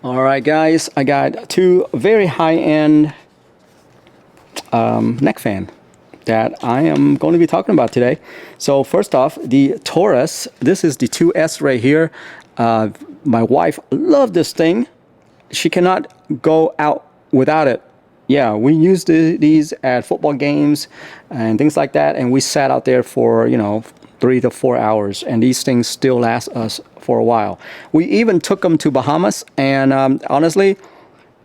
All right, guys, I got two very high-end neck fan that I am going to be talking about today. So first off, the TORRAS. This is the 2S right here. My wife loved this thing. She cannot go out without it. Yeah, we used these at football games and things like that, and we sat out there for 3 to 4 hours, and these things still last us for a while. We even took them to Bahamas, and honestly,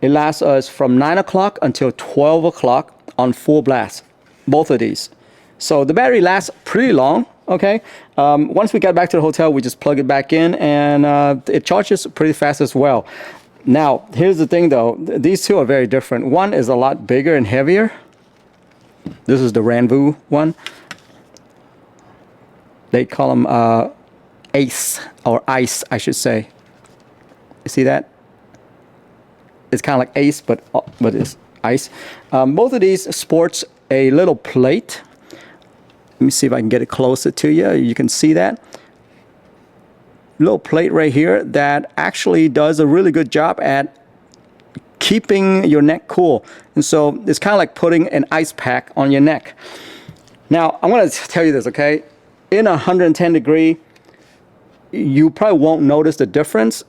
it lasts us from 9 o'clock until 12 o'clock on full blast, both of these. So the battery lasts pretty long, okay? Once we get back to the hotel, we just plug it back in, and it charges pretty fast as well. Now, here's the thing though, these two are very different. One is a lot bigger and heavier. This is the RANVOO one. They call them AICE, or ICE, I should say. You see that? It's kind of like ACE, but it's ICE. Both of these sports a little plate. Let me see if I can get it closer to you. You can see that little plate right here that actually does a really good job at keeping your neck cool. And so it's kind of like putting an ice pack on your neck. Now, I'm going to tell you this, okay? In 110 degree, you probably won't notice the difference.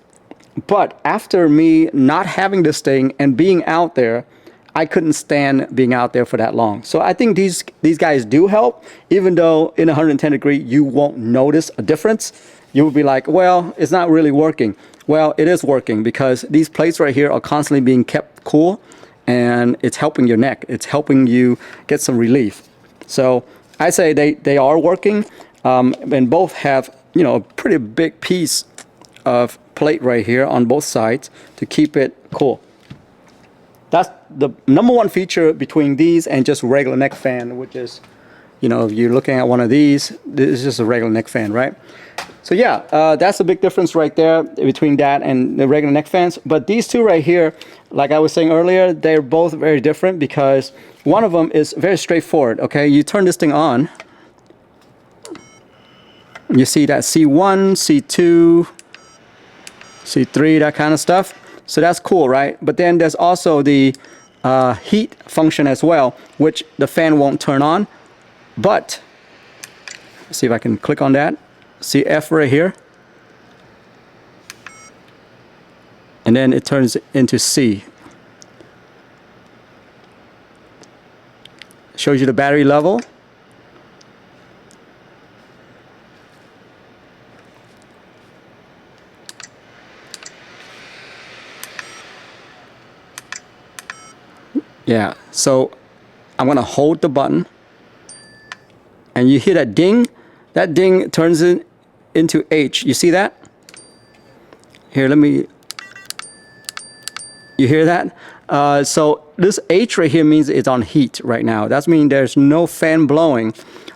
But after me not having this thing and being out there, I couldn't stand being out there for that long. So I think these guys do help, even though in 110 degree, you won't notice a difference. You will be like, well, it's not really working. Well, it is working because these plates right here are constantly being kept cool, and it's helping your neck. It's helping you get some relief. So I say they are working, and both have, a pretty big piece of plate right here on both sides to keep it cool. That's the number one feature between these and just regular neck fan, which is, if you're looking at one of these, this is just a regular neck fan, right? So yeah, that's a big difference right there between that and the regular neck fans. But these two right here, like I was saying earlier, they're both very different because one of them is very straightforward, okay? You turn this thing on, you see that C1, C2, C3, that kind of stuff. So that's cool, right? But then there's also the heat function as well, which the fan won't turn on. But, let's see if I can click on that. See F right here. And then it turns into C. Shows you the battery level. Yeah, so I'm gonna hold the button, and you hear that ding. That ding turns it into H. You see that? Here, you hear that? So this H right here means it's on heat right now. That means there's no fan blowing,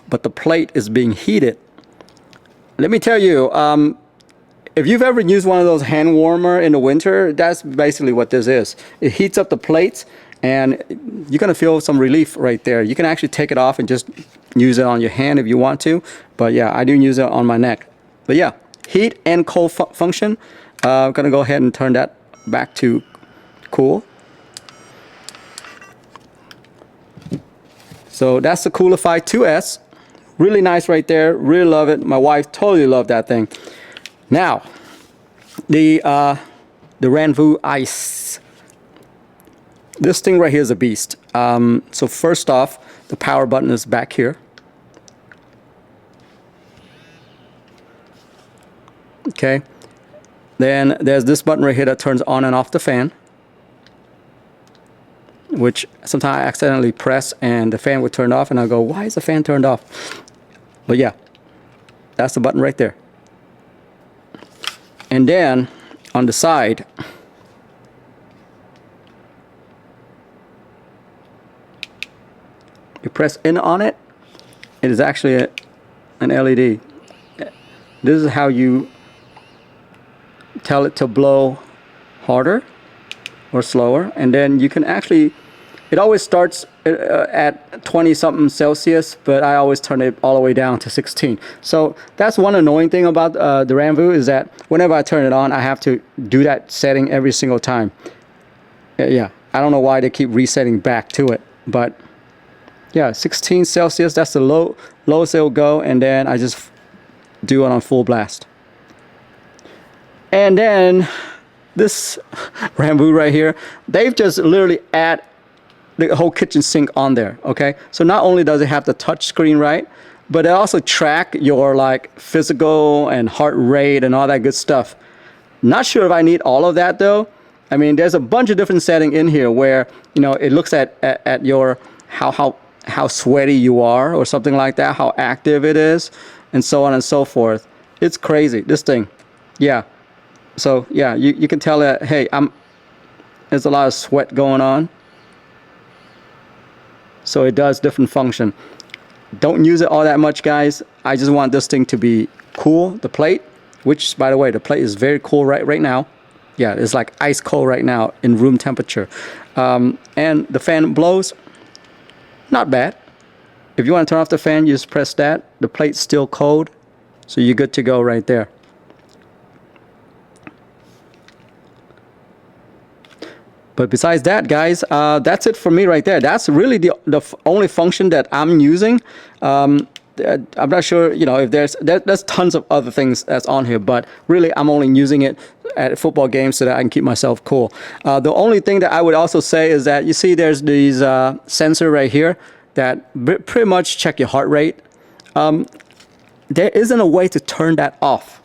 but the plate is being heated. Let me tell you, if you've ever used one of those hand warmer in the winter, that's basically what this is. It heats up the plates, and you're gonna feel some relief right there. You can actually take it off and just use it on your hand if you want to, but yeah, I do use it on my neck. But yeah, heat and cold function. I'm gonna go ahead and turn that back to cool. So that's the Coolify 2S. Really nice right there. Really love it. My wife totally loved that thing. Now, the RANVOO ICE. This thing right here is a beast. So first off, the power button is back here. Okay. Then there's this button right here that turns on and off the fan, which sometimes I accidentally press and the fan would turn off, and I go, why is the fan turned off? But yeah, that's the button right there. And then on the side, you press in on it, it is actually an LED. This is how you tell it to blow harder or slower, and then you can actually It always starts at 20 something Celsius, but I always turn it all the way down to 16. So that's one annoying thing about the RANVOO, is that whenever I turn it on, I have to do that setting every single time. Yeah, I don't know why they keep resetting back to it, but yeah, 16 Celsius, that's the lowest it'll go, and then I just do it on full blast. And then this RANVOO right here, they've just literally add the whole kitchen sink on there, okay? So not only does it have the touch screen, right, but it also track your like physical and heart rate and all that good stuff. Not sure if I need all of that though. I mean, there's a bunch of different settings in here where, you know, it looks at your how sweaty you are or something like that, how active it is, and so on and so forth. It's crazy, this thing. Yeah. So yeah, you can tell that, hey, there's a lot of sweat going on. So it does different function. Don't use it all that much, guys. I just want this thing to be cool, the plate, which, by the way, the plate is very cool right now. Yeah, it's like ice cold right now in room temperature. And the fan blows, not bad. If you want to turn off the fan, you just press that. The plate's still cold, so you're good to go right there. But besides that, guys, that's it for me right there. That's really the only function that I'm using. I'm not sure, you know, if there's tons of other things that's on here, but really I'm only using it at football games so that I can keep myself cool. The only thing that I would also say is that you see there's these sensor right here that pretty much check your heart rate. There isn't a way to turn that off.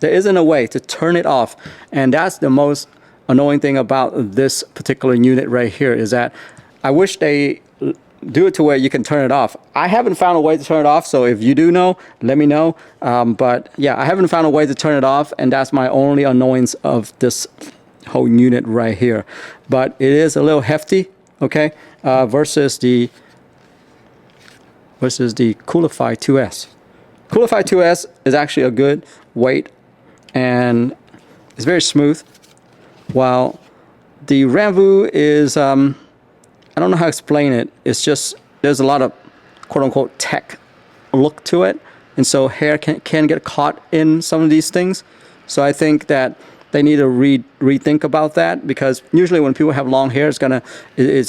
There isn't a way to turn it off, and that's the most annoying thing about this particular unit right here, is that I wish they do it to where you can turn it off. I haven't found a way to turn it off, so if you do know, let me know. But yeah, I haven't found a way to turn it off, and that's my only annoyance of this whole unit right here. But it is a little hefty, okay, versus the Coolify 2S. Coolify 2S is actually a good weight, and it's very smooth. While the RANVOO is, I don't know how to explain it. It's just, there's a lot of quote-unquote tech look to it. And so hair can get caught in some of these things. So I think that they need to rethink about that, because usually when people have long hair, it's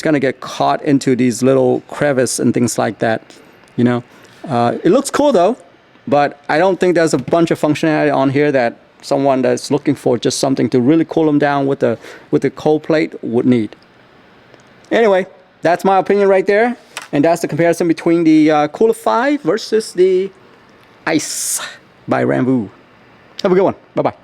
gonna get caught into these little crevices and things like that, you know. It looks cool though, but I don't think there's a bunch of functionality on here that someone that's looking for just something to really cool them down with the cold plate would need. Anyway, that's my opinion right there, and that's the comparison between the Coolify versus the AICE by RANVOO. Have a good one. Bye bye.